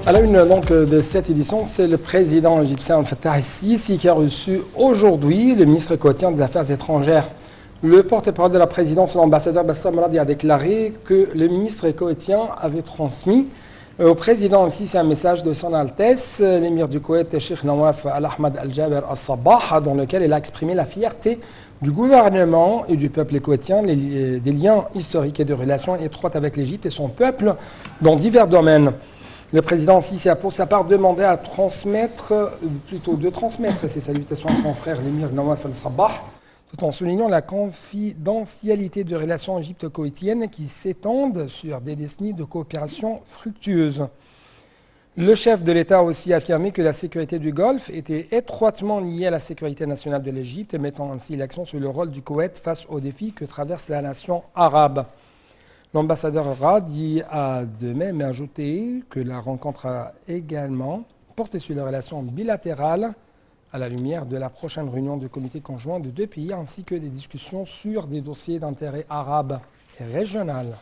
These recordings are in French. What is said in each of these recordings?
À la une donc, de cette édition, c'est le président égyptien Fattah el-Sisi qui a reçu aujourd'hui le ministre équatorien des Affaires étrangères. Le porte-parole de la présidence, l'ambassadeur Bassam Radi, a déclaré que le ministre équatorien avait transmis au président el-Sisi un message de son Altesse, l'émir du Koweït, Cheikh Nawaf Al-Ahmad Al-Jaber Al-Sabah, dans lequel il a exprimé la fierté du gouvernement et du peuple équatorien, des liens historiques et de relations étroites avec l'Égypte et son peuple dans divers domaines. Le président Sisi a pour sa part demandé de transmettre ses salutations à son frère l'émir Nawaf Al-Sabah, tout en soulignant la confidentialité de relations égypto-koweïtiennes qui s'étendent sur des décennies de coopération fructueuse. Le chef de l'État a aussi affirmé que la sécurité du Golfe était étroitement liée à la sécurité nationale de l'Égypte, mettant ainsi l'accent sur le rôle du Koweït face aux défis que traverse la nation arabe. L'ambassadeur Radi a de même ajouté que la rencontre a également porté sur les relations bilatérales à la lumière de la prochaine réunion du comité conjoint de deux pays ainsi que des discussions sur des dossiers d'intérêt arabe et régional.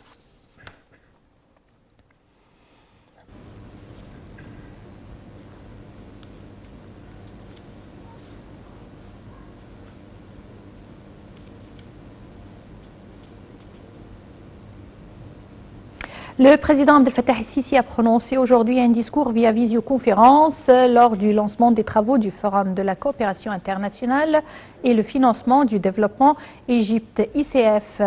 Le président Abdel Fattah el-Sisi a prononcé aujourd'hui un discours via visioconférence lors du lancement des travaux du Forum de la coopération internationale et le financement du développement Égypte ICF.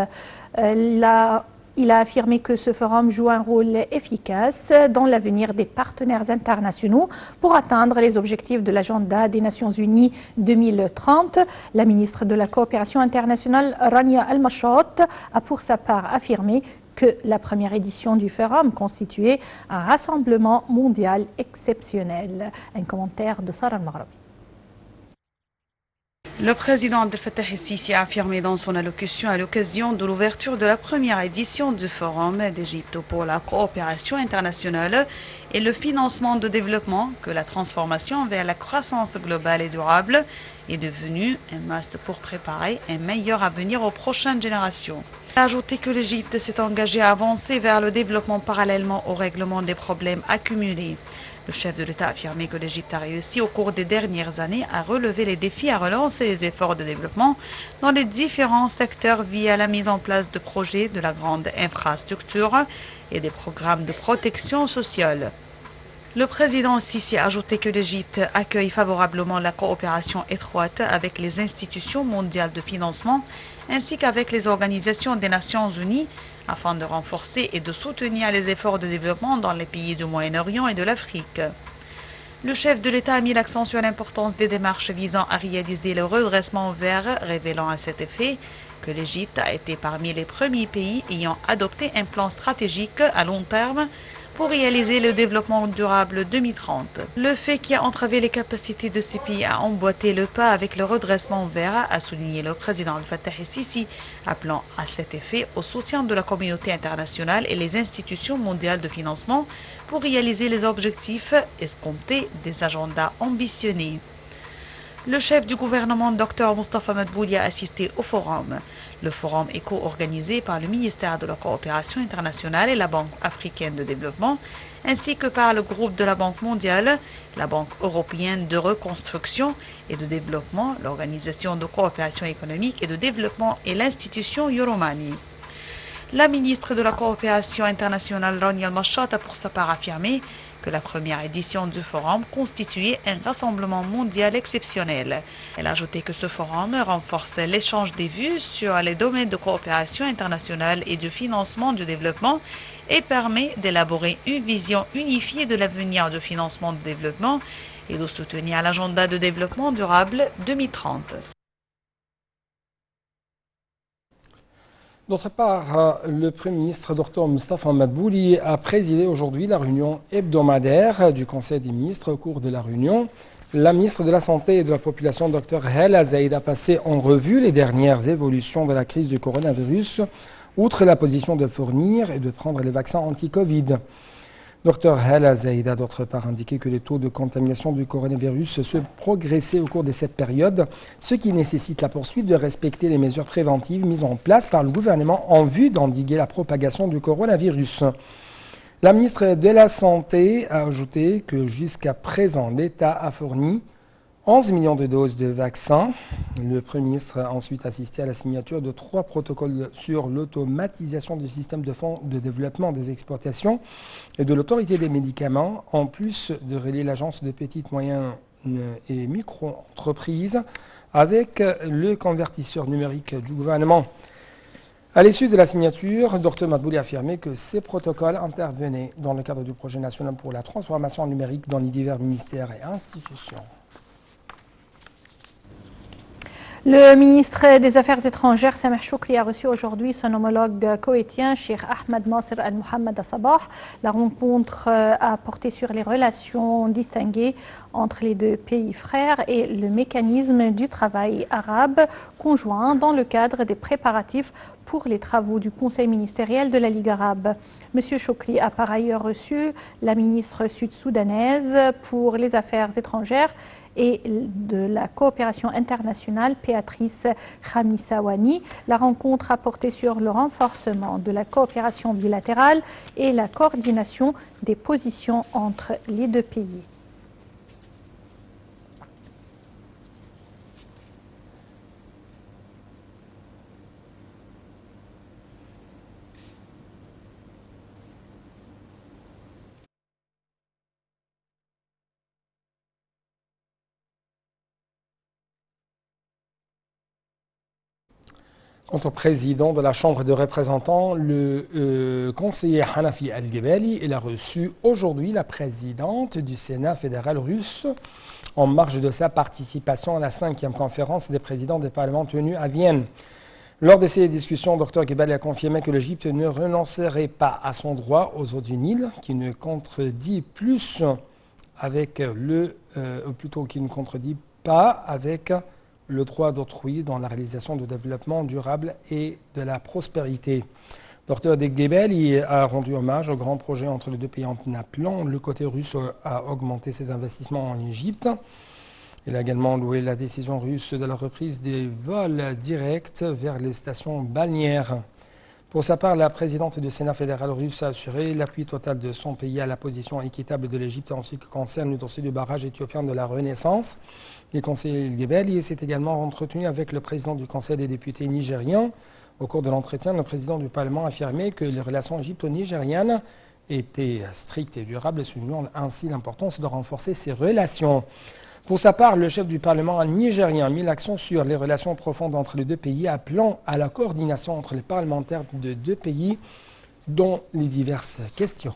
Il a affirmé que ce forum joue un rôle efficace dans l'avenir des partenaires internationaux pour atteindre les objectifs de l'agenda des Nations Unies 2030. La ministre de la Coopération internationale, Rania Al-Mashot, a pour sa part affirmé que la première édition du forum constituait un rassemblement mondial exceptionnel. Un commentaire de Sarah Al-Maghrabi. Le président Abdel Fattah el-Sisi a affirmé dans son allocution à l'occasion de l'ouverture de la première édition du Forum d'Égypte pour la coopération internationale et le financement de développement que la transformation vers la croissance globale et durable est devenue un must pour préparer un meilleur avenir aux prochaines générations. Il a ajouté que l'Égypte s'est engagée à avancer vers le développement parallèlement au règlement des problèmes accumulés. Le chef de l'État a affirmé que l'Égypte a réussi au cours des dernières années à relever les défis, à relancer les efforts de développement dans les différents secteurs via la mise en place de projets de la grande infrastructure et des programmes de protection sociale. Le président Sisi a ajouté que l'Égypte accueille favorablement la coopération étroite avec les institutions mondiales de financement ainsi qu'avec les organisations des Nations Unies afin de renforcer et de soutenir les efforts de développement dans les pays du Moyen-Orient et de l'Afrique. Le chef de l'État a mis l'accent sur l'importance des démarches visant à réaliser le redressement vert, révélant à cet effet que l'Égypte a été parmi les premiers pays ayant adopté un plan stratégique à long terme pour réaliser le développement durable 2030. Le fait qui a entravé les capacités de ces pays à emboîter le pas avec le redressement vert, a souligné le président Fattah el-Sisi, appelant à cet effet au soutien de la communauté internationale et les institutions mondiales de financement pour réaliser les objectifs escomptés des agendas ambitionnés. Le chef du gouvernement, Dr Moustapha Madbouli, a assisté au forum. Le forum est co-organisé par le ministère de la Coopération internationale et la Banque africaine de développement, ainsi que par le groupe de la Banque mondiale, la Banque européenne de reconstruction et de développement, l'Organisation de coopération économique et de développement et l'institution Euromani. La ministre de la Coopération internationale, Rania Al-Mashot, a pour sa part affirmé que la première édition du forum constituait un rassemblement mondial exceptionnel. Elle a ajouté que ce forum renforce l'échange des vues sur les domaines de coopération internationale et du financement du développement et permet d'élaborer une vision unifiée de l'avenir du financement du développement et de soutenir l'agenda de développement durable 2030. D'autre part, le Premier ministre Dr Moustapha Madbouli a présidé aujourd'hui la réunion hebdomadaire du Conseil des ministres. Au cours de la réunion, la ministre de la Santé et de la Population, Dr Hala Zaïd, a passé en revue les dernières évolutions de la crise du coronavirus, outre la position de fournir et de prendre les vaccins anti-Covid. Dr Hala Zaïd a d'autre part indiqué que les taux de contamination du coronavirus se progressaient au cours de cette période, ce qui nécessite la poursuite de respecter les mesures préventives mises en place par le gouvernement en vue d'endiguer la propagation du coronavirus. La ministre de la Santé a ajouté que jusqu'à présent, l'État a fourni 11 millions de doses de vaccins. Le Premier ministre a ensuite assisté à la signature de 3 protocoles sur l'automatisation du système de fonds de développement des exportations et de l'autorité des médicaments, en plus de relier l'agence de petites, moyennes et micro-entreprises avec le convertisseur numérique du gouvernement. À l'issue de la signature, Dr Madbouli a affirmé que ces protocoles intervenaient dans le cadre du projet national pour la transformation numérique dans les divers ministères et institutions. Le ministre des Affaires étrangères, Sameh Choukri, a reçu aujourd'hui son homologue koweïtien, Cheikh Ahmed Nasser Al-Mohammed Sabah. La rencontre a porté sur les relations distinguées entre les deux pays frères et le mécanisme du travail arabe conjoint dans le cadre des préparatifs pour les travaux du Conseil ministériel de la Ligue arabe. Monsieur Choukri a par ailleurs reçu la ministre sud-soudanaise pour les Affaires étrangères et de la coopération internationale, Béatrice Khamisawani. La rencontre a porté sur le renforcement de la coopération bilatérale et la coordination des positions entre les deux pays. Quant au président de la Chambre des représentants, le conseiller Hanafi Al-Gebali, il a reçu aujourd'hui la présidente du Sénat fédéral russe en marge de sa participation à la 5e conférence des présidents des parlements tenue à Vienne. Lors de ces discussions, Dr Gebali a confirmé que l'Égypte ne renoncerait pas à son droit aux eaux du Nil, qui ne contredit plus avec qui ne contredit pas avec le droit d'autrui dans la réalisation du développement durable et de la prospérité. Dr Gebali a rendu hommage au grand projet entre les deux pays en appelant le côté russe à augmenter ses investissements en Égypte. Il a également loué la décision russe de la reprise des vols directs vers les stations balnéaires. Pour sa part, la présidente du Sénat fédéral russe a assuré l'appui total de son pays à la position équitable de l'Égypte en ce qui concerne le dossier du barrage éthiopien de la Renaissance. Le conseiller Gebali s'est également entretenu avec le président du Conseil des députés nigériens. Au cours de l'entretien, le président du Parlement a affirmé que les relations égypto-nigérianes étaient strictes et durables, soulignant ainsi l'importance de renforcer ces relations. Pour sa part, le chef du Parlement nigérien a mis l'accent sur les relations profondes entre les deux pays, appelant à la coordination entre les parlementaires de deux pays dans les diverses questions.